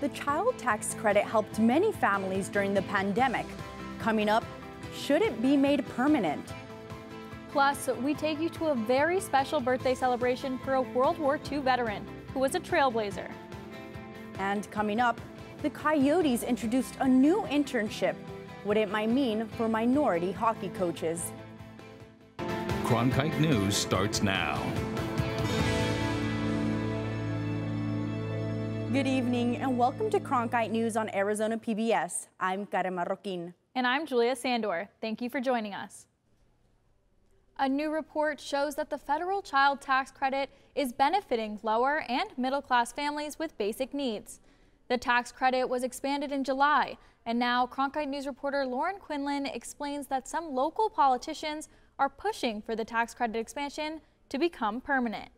the child tax credit helped many families during the pandemic. Coming up, should it be made permanent? Plus, we take you to a very special birthday celebration for a World War II veteran who was a trailblazer. And coming up, the Coyotes introduced a new internship, what it might mean for minority hockey coaches. Cronkite News starts now. Good evening and welcome to Cronkite News on Arizona PBS. I'm Karen Marroquin. And I'm Julia Sandor. Thank you for joining us. A new report shows that the federal child tax credit is benefiting lower and middle-class families with basic needs. The tax credit was expanded in July, and now Cronkite News reporter Lauren Quinlan explains that some local politicians are pushing for the tax credit expansion to become permanent.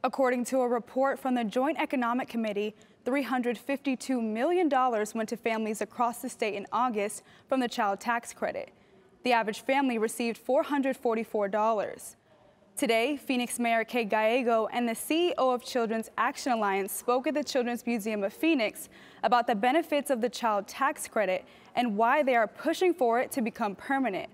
According to a report from the Joint Economic Committee, $352 million went to families across the state in August from the child tax credit. The average family received $444. Today, Phoenix Mayor Kay Gallego and the CEO of Children's Action Alliance spoke at the Children's Museum of Phoenix about the benefits of the child tax credit and why they are pushing for it to become permanent.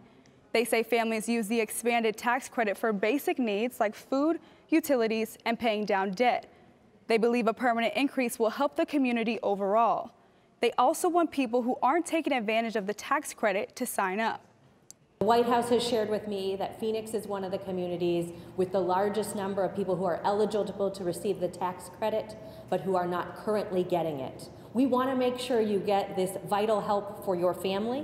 They say families use the expanded tax credit for basic needs like food, utilities, and paying down debt. They believe a permanent increase will help the community overall. They also want people who aren't taking advantage of the tax credit to sign up. The White House has shared with me that Phoenix is one of the communities with the largest number of people who are eligible to receive the tax credit, but who are not currently getting it. We want to make sure you get this vital help for your family.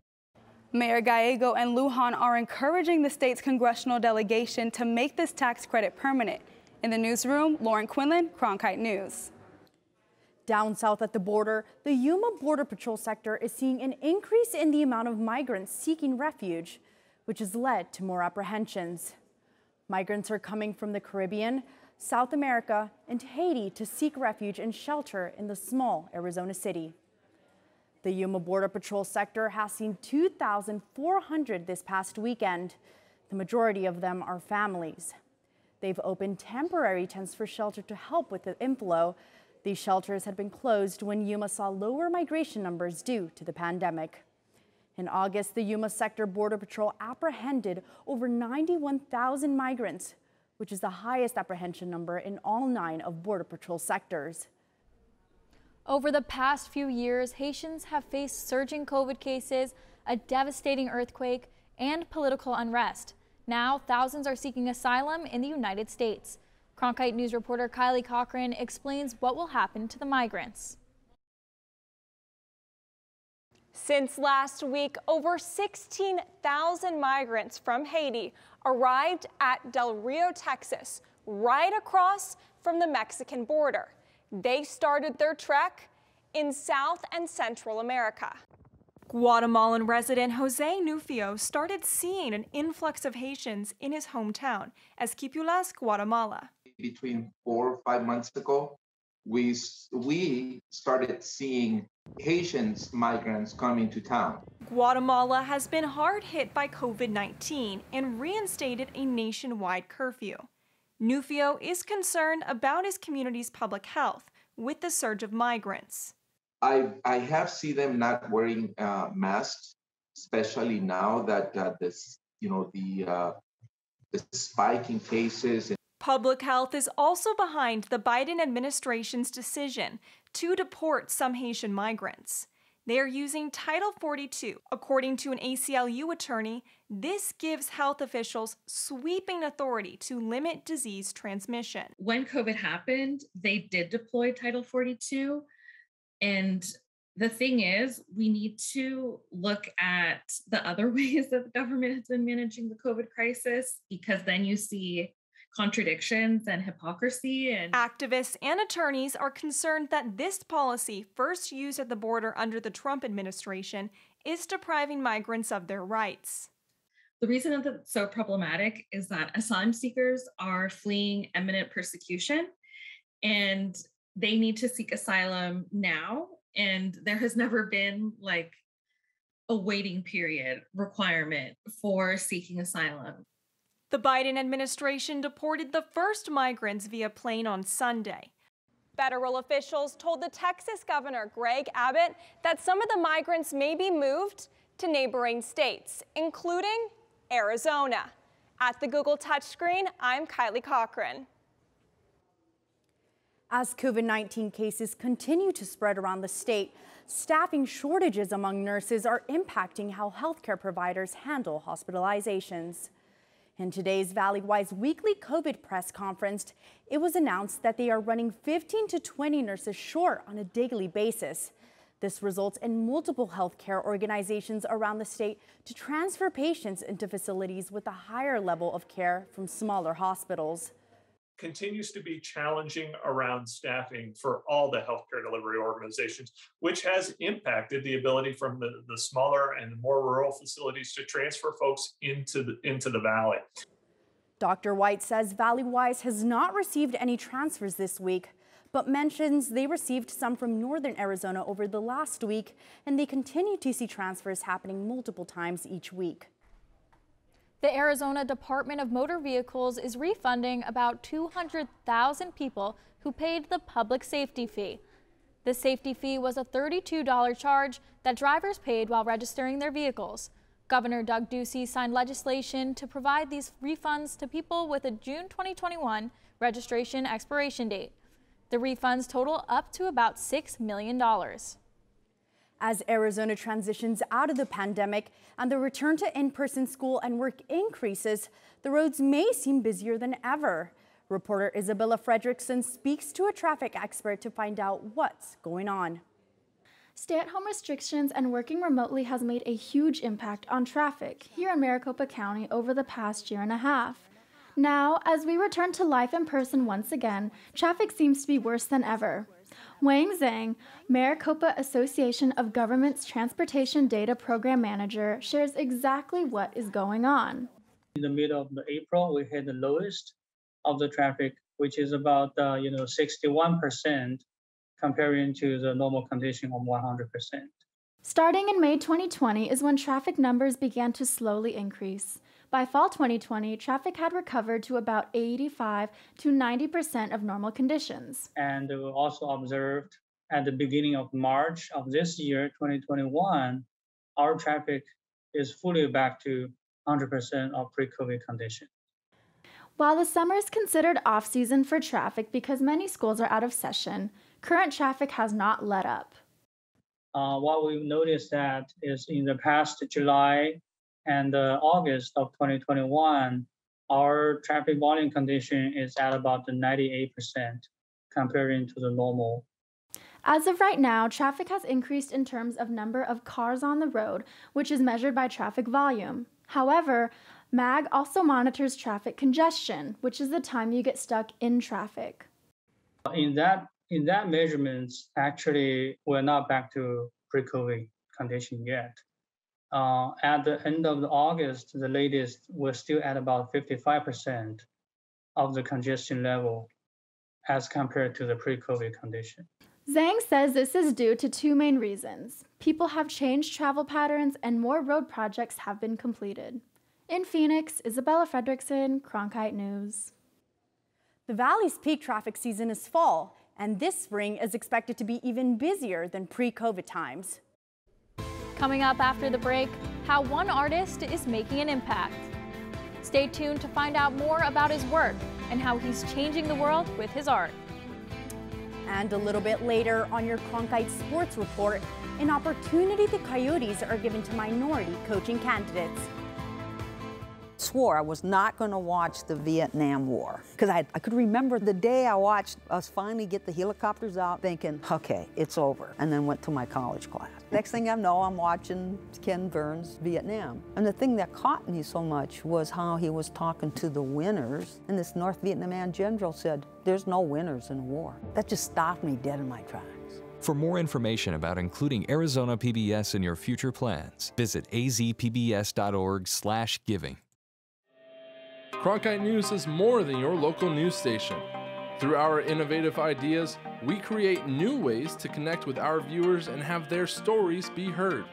Mayor Gallego and Lujan are encouraging the state's congressional delegation to make this tax credit permanent. In the newsroom, Lauren Quinlan, Cronkite News. Down south at the border, the Yuma Border Patrol sector is seeing an increase in the amount of migrants seeking refuge, which has led to more apprehensions. Migrants are coming from the Caribbean, South America, and Haiti to seek refuge and shelter in the small Arizona city. The Yuma Border Patrol sector has seen 2,400 this past weekend. The majority of them are families. They've opened temporary tents for shelter to help with the inflow. These shelters had been closed when Yuma saw lower migration numbers due to the pandemic. In August, the Yuma Sector Border Patrol apprehended over 91,000 migrants, which is the highest apprehension number in all 9 of Border Patrol sectors. Over the past few years, Haitians have faced surging COVID cases, a devastating earthquake, and political unrest. Now, thousands are seeking asylum in the United States. Cronkite News reporter Kylie Cochran explains what will happen to the migrants. Since last week, over 16,000 migrants from Haiti arrived at Del Rio, Texas, right across from the Mexican border. They started their trek in South and Central America. Guatemalan resident Jose Nufio started seeing an influx of Haitians in his hometown, Esquipulas, Guatemala. Between 4 or 5 months ago, we started seeing Haitians migrants coming to town. Guatemala has been hard hit by COVID-19 and reinstated a nationwide curfew. Nufio is concerned about his community's public health with the surge of migrants. I have seen them not wearing masks, especially now that the spike in cases. Public health is also behind the Biden administration's decision to deport some Haitian migrants. They are using Title 42. According to an ACLU attorney, this gives health officials sweeping authority to limit disease transmission. When COVID happened, they did deploy Title 42. And the thing is, we need to look at the other ways that the government has been managing the COVID crisis, because then you see contradictions and hypocrisy. And activists and attorneys are concerned that this policy, first used at the border under the Trump administration, is depriving migrants of their rights. The reason that it's so problematic is that asylum seekers are fleeing imminent persecution, and they need to seek asylum now. And there has never been like a waiting period requirement for seeking asylum. The Biden administration deported the first migrants via plane on Sunday. Federal officials told the Texas Governor Greg Abbott that some of the migrants may be moved to neighboring states, including Arizona. At the Google touchscreen, I'm Kylie Cochran. As COVID-19 cases continue to spread around the state, staffing shortages among nurses are impacting how healthcare providers handle hospitalizations. In today's WWII's weekly COVID press conference, it was announced that they are running 15 to 20 nurses short on a daily basis. This results in multiple healthcare organizations around the state to transfer patients into facilities with a higher level of care from smaller hospitals. Continues to be challenging around staffing for all the healthcare delivery organizations, which has impacted the ability from the smaller and more rural facilities to transfer folks into the valley. Dr. White says WWII has not received any transfers this week, but mentions they received some from northern Arizona over the last week, and they continue to see transfers happening multiple times each week. The Arizona Department of Motor Vehicles is refunding about 200,000 people who paid the public safety fee. The safety fee was a $32 charge that drivers paid while registering their vehicles. Governor Doug Ducey signed legislation to provide these refunds to people with a June 2021 registration expiration date. The refunds total up to about $6 million. As Arizona transitions out of the pandemic and the return to in-person school and work increases, the roads may seem busier than ever. Reporter Isabella Fredrickson speaks to a traffic expert to find out what's going on. Stay-at-home restrictions and working remotely has made a huge impact on traffic here in Maricopa County over the past year and a half. Now, as we return to life in person once again, traffic seems to be worse than ever. Wang Zhang, Maricopa Association of Governments Transportation Data Program Manager, shares exactly what is going on. In the middle of April, we had the lowest of the traffic, which is about 61% comparing to the normal condition of 100%. Starting in May 2020 is when traffic numbers began to slowly increase. By fall 2020, traffic had recovered to about 85 to 90% of normal conditions. And we also observed at the beginning of March of this year, 2021, our traffic is fully back to 100% of pre-COVID condition. While the summer is considered off-season for traffic because many schools are out of session, current traffic has not let up. What we've noticed that is in the past July and August of 2021, our traffic volume condition is at about 98% comparing to the normal. As of right now, traffic has increased in terms of number of cars on the road, which is measured by traffic volume. However, MAG also monitors traffic congestion, which is the time you get stuck in traffic. In that measurements, actually, we're not back to pre-COVID condition yet. At the end of August, the latest, we're still at about 55% of the congestion level as compared to the pre-COVID condition. Zhang says this is due to two main reasons. People have changed travel patterns and more road projects have been completed. In Phoenix, Isabella Fredrickson, Cronkite News. The Valley's peak traffic season is fall, and this spring is expected to be even busier than pre-COVID times. Coming up after the break, how one artist is making an impact. Stay tuned to find out more about his work and how he's changing the world with his art. And a little bit later on your Cronkite Sports report, an opportunity the Coyotes are given to minority coaching candidates. Swore I was not going to watch the Vietnam War because I could remember the day I watched us finally get the helicopters out thinking, okay, it's over, and then went to my college class. Next thing I know, I'm watching Ken Burns' Vietnam. And the thing that caught me so much was how he was talking to the winners, and this North Vietnamese general said, there's no winners in war. That just stopped me dead in my tracks. For more information about including Arizona PBS in your future plans, visit azpbs.org/giving. Cronkite News is more than your local news station. Through our innovative ideas, we create new ways to connect with our viewers and have their stories be heard.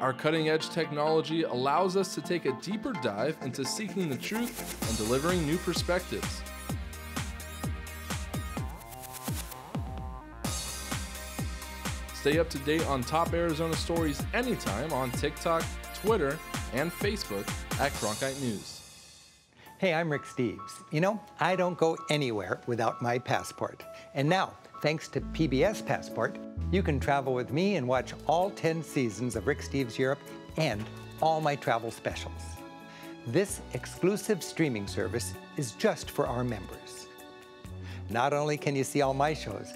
Our cutting-edge technology allows us to take a deeper dive into seeking the truth and delivering new perspectives. Stay up to date on top Arizona stories anytime on TikTok, Twitter, and Facebook at Cronkite News. Hey, I'm Rick Steves. You know, I don't go anywhere without my passport. And now, thanks to PBS Passport, you can travel with me and watch all 10 seasons of Rick Steves Europe and all my travel specials. This exclusive streaming service is just for our members. Not only can you see all my shows,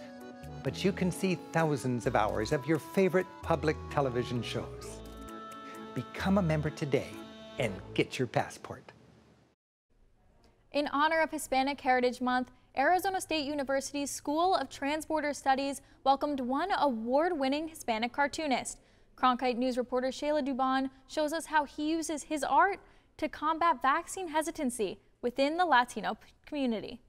but you can see thousands of hours of your favorite public television shows. Become a member today and get your passport. In honor of Hispanic Heritage Month, Arizona State University's School of Transborder Studies welcomed one award-winning Hispanic cartoonist. Cronkite News reporter Shayla Dubon shows us how he uses his art to combat vaccine hesitancy within the Latino community.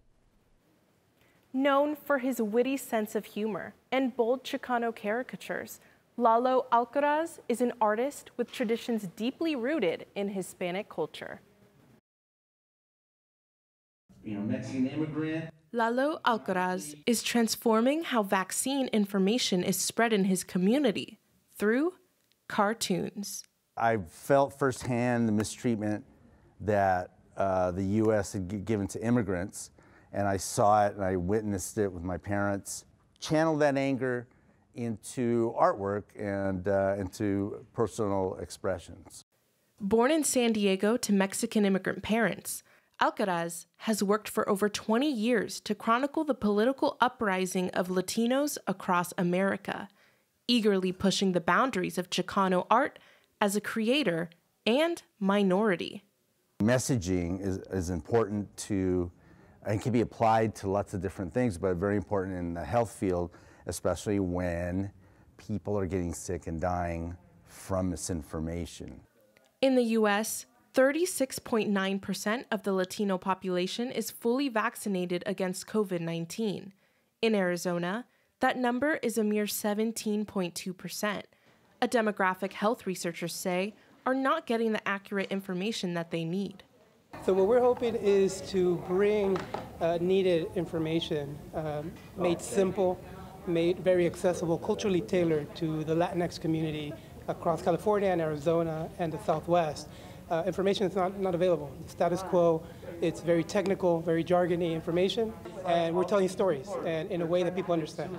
Known for his witty sense of humor and bold Chicano caricatures, Lalo Alcaraz is an artist with traditions deeply rooted in Hispanic culture. Mexican immigrant. Lalo Alcaraz is transforming how vaccine information is spread in his community through cartoons. I felt firsthand the mistreatment that the U.S. had given to immigrants, and I saw it and I witnessed it with my parents. Channeled that anger into artwork and into personal expressions. Born in San Diego to Mexican immigrant parents, Alcaraz has worked for over 20 years to chronicle the political uprising of Latinos across America, eagerly pushing the boundaries of Chicano art as a creator and minority. Messaging is important to, and can be applied to lots of different things, but very important in the health field, especially when people are getting sick and dying from misinformation. In the U.S., 36.9% of the Latino population is fully vaccinated against COVID-19. In Arizona, that number is a mere 17.2%. A demographic health researchers say are not getting the accurate information that they need. So what we're hoping is to bring needed information made simple, made very accessible, culturally tailored to the Latinx community across California and Arizona and the Southwest. Information is not available. The status quo, it's very technical, very jargony information, and we're telling stories and in a way that people understand.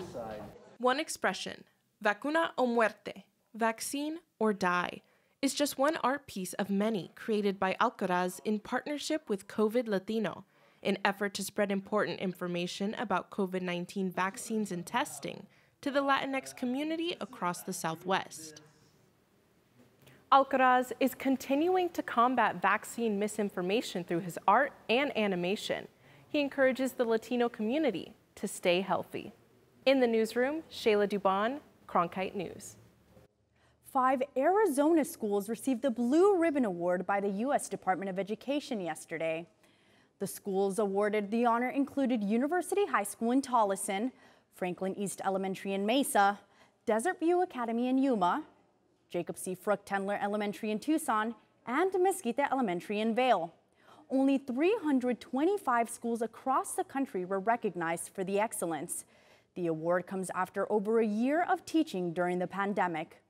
One expression, vacuna o muerte, vaccine or die, is just one art piece of many created by Alcaraz in partnership with COVID Latino, an effort to spread important information about COVID-19 vaccines and testing to the Latinx community across the Southwest. Alcaraz is continuing to combat vaccine misinformation through his art and animation. He encourages the Latino community to stay healthy. In the newsroom, Shayla Dubon, Cronkite News. 5 Arizona schools received the Blue Ribbon Award by the U.S. Department of Education yesterday. The schools awarded the honor included University High School in Tolleson, Franklin East Elementary in Mesa, Desert View Academy in Yuma, Jacob C. Fruchtendler Elementary in Tucson, and Mesquite Elementary in Vail. Only 325 schools across the country were recognized for the excellence. The award comes after over a year of teaching during the pandemic.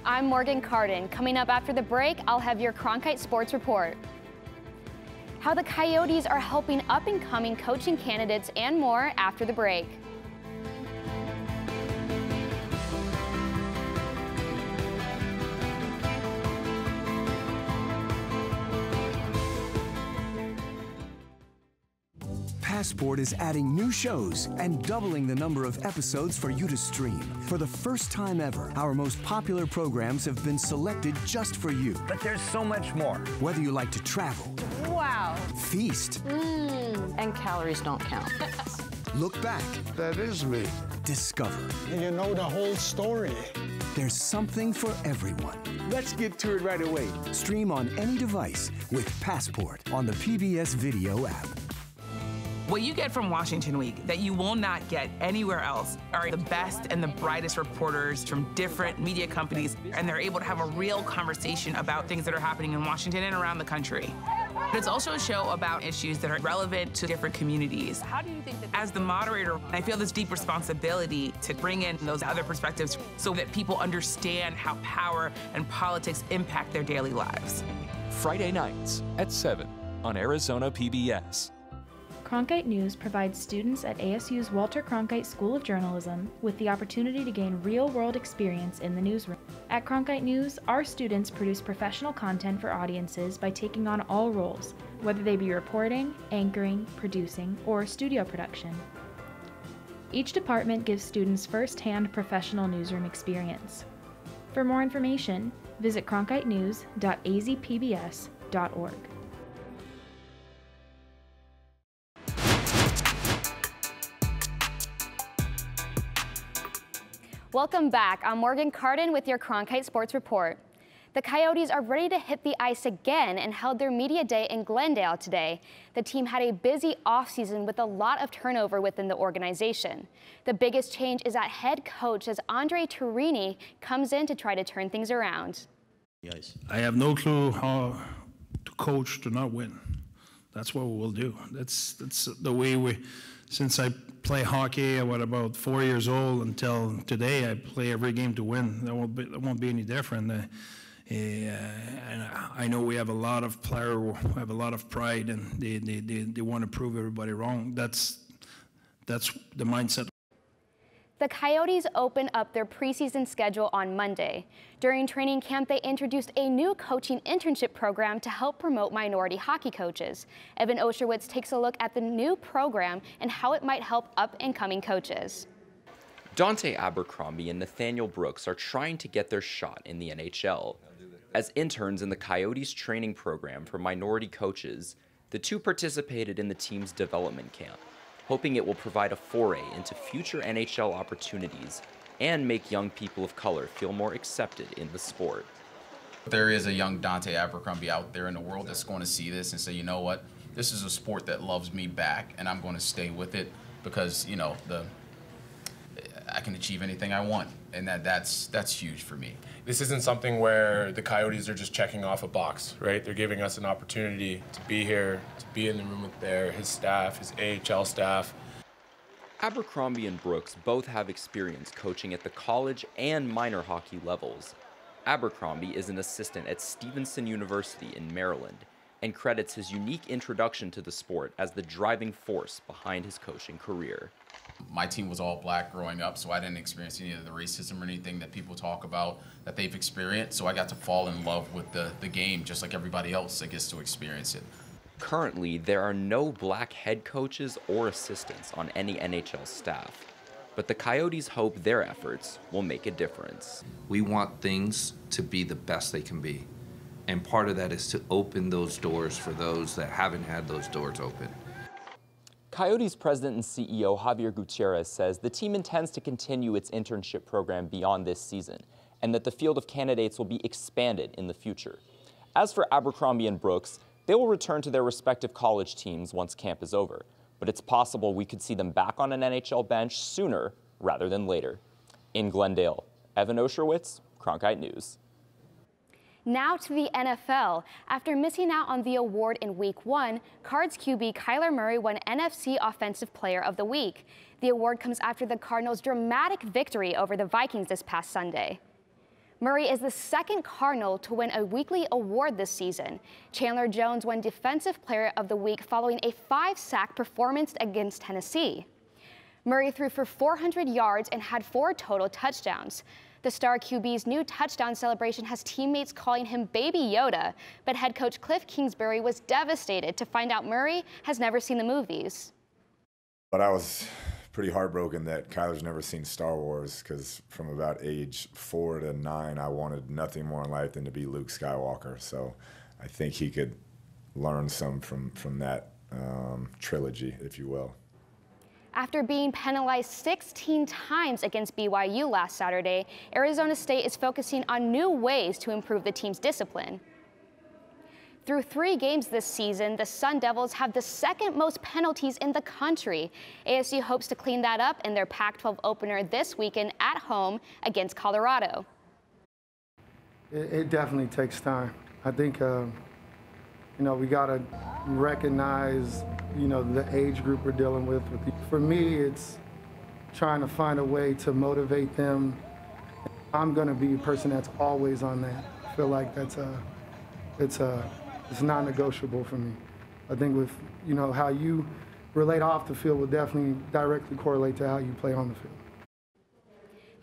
I'm Morgan Carden. Coming up after the break, I'll have your Cronkite Sports report. How the Coyotes are helping up-and-coming coaching candidates and more after the break. Passport is adding new shows and doubling the number of episodes for you to stream. For the first time ever, our most popular programs have been selected just for you. But there's so much more. Whether you like to travel, wow, feast, and calories don't count. Look back. That is me. Discover. You know the whole story. There's something for everyone. Let's get to it right away. Stream on any device with Passport on the PBS Video app. What you get from Washington Week that you will not get anywhere else are the best and the brightest reporters from different media companies, and they're able to have a real conversation about things that are happening in Washington and around the country. But it's also a show about issues that are relevant to different communities. How do you think that, as the moderator, I feel this deep responsibility to bring in those other perspectives so that people understand how power and politics impact their daily lives. Friday nights at 7 on Arizona PBS. Cronkite News provides students at ASU's Walter Cronkite School of Journalism with the opportunity to gain real-world experience in the newsroom. At Cronkite News, our students produce professional content for audiences by taking on all roles, whether they be reporting, anchoring, producing, or studio production. Each department gives students first-hand professional newsroom experience. For more information, visit cronkitenews.azpbs.org. Welcome back. I'm Morgan Cardin with your Cronkite Sports Report. The Coyotes are ready to hit the ice again and held their media day in Glendale today. The team had a busy offseason with a lot of turnover within the organization. The biggest change is at head coach as Andre Turini comes in to try to turn things around. I have no clue how to coach to not win. That's what we'll do. That's the way we. Since I play hockey, I was about 4 years old until today. I play every game to win. That won't be any different. And I know we have a lot of players who have a lot of pride, and they want to prove everybody wrong. That's the mindset. The Coyotes open up their preseason schedule on Monday. During training camp, they introduced a new coaching internship program to help promote minority hockey coaches. Evan Osherwitz takes a look at the new program and how it might help up-and-coming coaches. Dante Abercrombie and Nathaniel Brooks are trying to get their shot in the NHL. As interns in the Coyotes training program for minority coaches, the two participated in the team's development camp, hoping it will provide a foray into future NHL opportunities and make young people of color feel more accepted in the sport. There is a young Dante Abercrombie out there in the world that's going to see this and say, you know what, this is a sport that loves me back, and I'm going to stay with it because, you know, I can achieve anything I want, and that's huge for me. This isn't something where the Coyotes are just checking off a box, right? They're giving us an opportunity to be here, to be in the room with his staff, his AHL staff. Abercrombie and Brooks both have experience coaching at the college and minor hockey levels. Abercrombie is an assistant at Stevenson University in Maryland and credits his unique introduction to the sport as the driving force behind his coaching career. My team was all black growing up, so I didn't experience any of the racism or anything that people talk about that they've experienced, so I got to fall in love with the game just like everybody else that gets to experience it. Currently, there are no black head coaches or assistants on any NHL staff, but the Coyotes hope their efforts will make a difference. We want things to be the best they can be, and part of that is to open those doors for those that haven't had those doors open. Coyotes president and CEO Javier Gutierrez says the team intends to continue its internship program beyond this season, and that the field of candidates will be expanded in the future. As for Abercrombie and Brooks, they will return to their respective college teams once camp is over, but it's possible we could see them back on an NHL bench sooner rather than later. In Glendale, Evan Osherwitz, Cronkite News. Now to the NFL. After missing out on the award in Week 1, Cards QB Kyler Murray won NFC Offensive Player of the Week. The award comes after the Cardinals' dramatic victory over the Vikings this past Sunday. Murray is the second Cardinal to win a weekly award this season. Chandler Jones won Defensive Player of the Week following a 5-sack performance against Tennessee. Murray threw for 400 yards and had 4 total touchdowns. The star QB's new touchdown celebration has teammates calling him Baby Yoda, but head coach Cliff Kingsbury was devastated to find out Murray has never seen the movies. But I was pretty heartbroken that Kyler's never seen Star Wars, because from about age 4 to 9, I wanted nothing more in life than to be Luke Skywalker. So I think he could learn some from that trilogy, if you will. After being penalized 16 times against BYU last Saturday, Arizona State is focusing on new ways to improve the team's discipline. Through 3 games this season, the Sun Devils have the 2nd most penalties in the country. ASU hopes to clean that up in their Pac-12 opener this weekend at home against Colorado. It definitely takes time. I think, we got to recognize, the age group we're dealing with. For me, it's trying to find a way to motivate them. I'm going to be a person that's always on that. I feel like it's non-negotiable for me. I think with, how you relate off the field will definitely directly correlate to how you play on the field.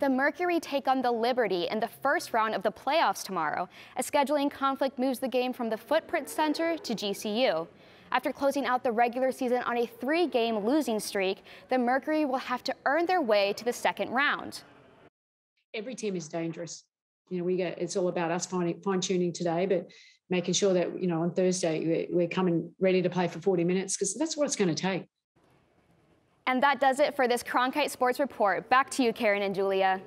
The Mercury take on the Liberty in the first round of the playoffs tomorrow. A scheduling conflict moves the game from the Footprint Center to GCU. After closing out the regular season on a 3-game losing streak, the Mercury will have to earn their way to the second round. Every team is dangerous. It's all about us fine-tuning today, but making sure that, on Thursday we're coming ready to play for 40 minutes, because that's what it's going to take. And that does it for this Cronkite Sports Report. Back to you, Karen and Julia.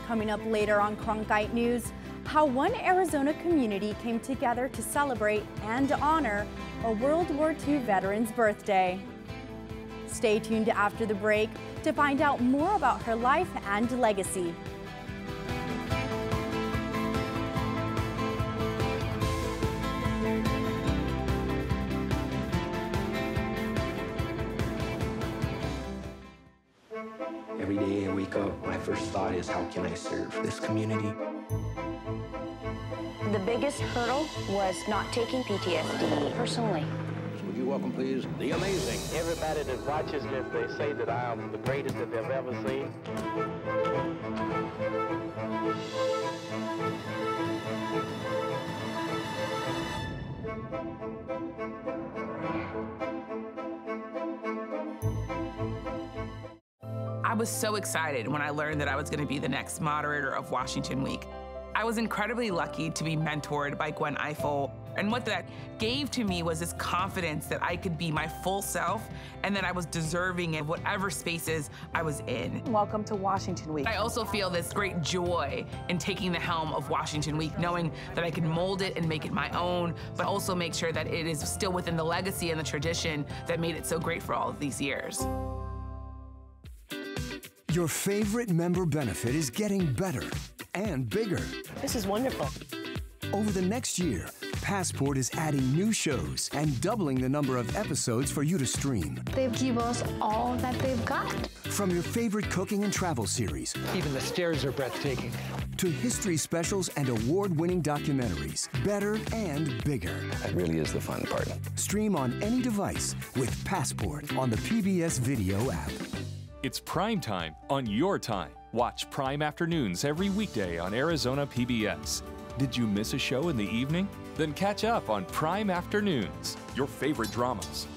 Coming up later on Cronkite News, how one Arizona community came together to celebrate and honor a World War II veteran's birthday. Stay tuned after the break to find out more about her life and legacy. Every day I wake up, my first thought is, how can I serve this community? The biggest hurdle was not taking PTSD personally. Would you welcome, please, the amazing. Everybody that watches this, they say that I am the greatest that they've ever seen. I was so excited when I learned that I was going to be the next moderator of Washington Week. I was incredibly lucky to be mentored by Gwen Eiffel, and what that gave to me was this confidence that I could be my full self and that I was deserving of whatever spaces I was in. Welcome to Washington Week. I also feel this great joy in taking the helm of Washington Week, knowing that I can mold it and make it my own, but also make sure that it is still within the legacy and the tradition that made it so great for all of these years. Your favorite member benefit is getting better and bigger. This is wonderful. Over the next year, Passport is adding new shows and doubling the number of episodes for you to stream. They give us all that they've got. From your favorite cooking and travel series. Even the stairs are breathtaking. To history specials and award-winning documentaries. Better and bigger. That really is the fun part. Stream on any device with Passport on the PBS Video app. It's prime time on your time. Watch Prime Afternoons every weekday on Arizona PBS. Did you miss a show in the evening? Then catch up on Prime Afternoons, your favorite dramas.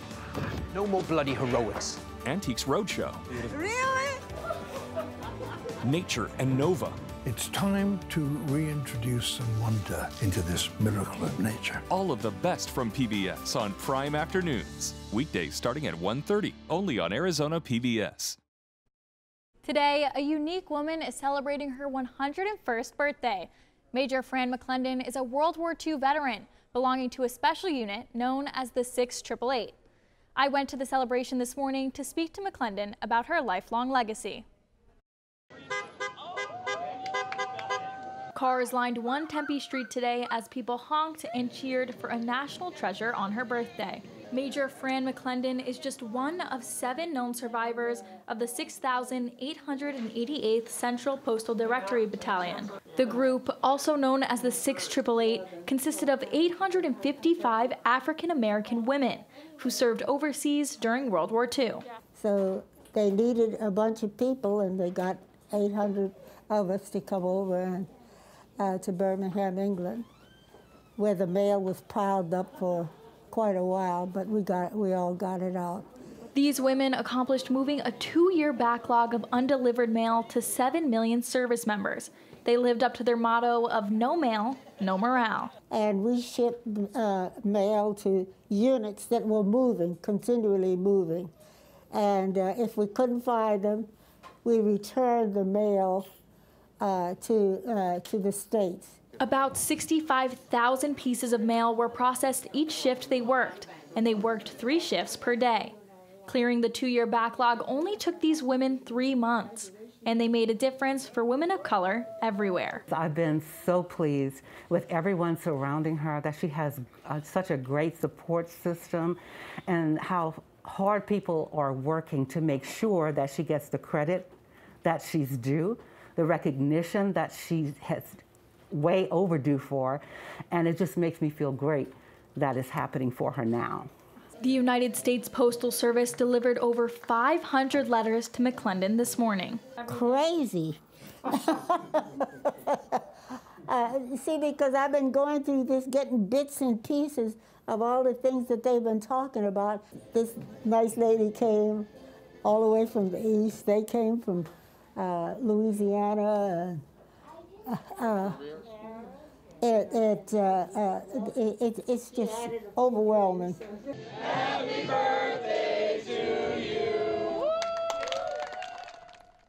No more bloody heroics. Antiques Roadshow. Really? Nature and Nova. It's time to reintroduce some wonder into this miracle of nature. All of the best from PBS on Prime Afternoons. Weekdays starting at 1:30, only on Arizona PBS. Today, a unique woman is celebrating her 101st birthday. Major Fran McClendon is a World War II veteran belonging to a special unit known as the 688. I went to the celebration this morning to speak to McClendon about her lifelong legacy. Cars lined 1 Tempe Street today as people honked and cheered for a national treasure on her birthday. Major Fran McClendon is just one of 7 known survivors of the 6,888th Central Postal Directory Battalion. The group, also known as the 6888, consisted of 855 African-American women who served overseas during World War II. So they needed a bunch of people, and they got 800 of us to come over to Birmingham, England, where the mail was piled up for quite a while, but we all got it out. These women accomplished moving a 2-year backlog of undelivered mail to 7 million service members. They lived up to their motto of no mail, no morale. And we shipped mail to units that were moving, continually moving. And if we couldn't find them, we returned the mail to the States. About 65,000 pieces of mail were processed each shift they worked, and they worked 3 shifts per day. Clearing the 2-year backlog only took these women 3 months, and they made a difference for women of color everywhere. I've been so pleased with everyone surrounding her, that she has such a great support system, and how hard people are working to make sure that she gets the credit that she's due, the recognition that she has way overdue for, and it just makes me feel great that is happening for her now. The United States Postal Service delivered over 500 letters to McClendon this morning. Crazy. See, because I've been going through this, getting bits and pieces of all the things that they've been talking about. This nice lady came all the way from the east. They came from Louisiana. It's just overwhelming. Happy birthday to you.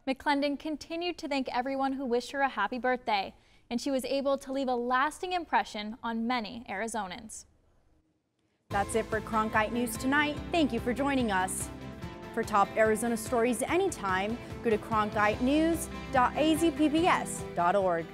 McClendon continued to thank everyone who wished her a happy birthday, and she was able to leave a lasting impression on many Arizonans. That's it for Cronkite News tonight. Thank you for joining us. For top Arizona stories anytime, go to cronkitenews.azpbs.org.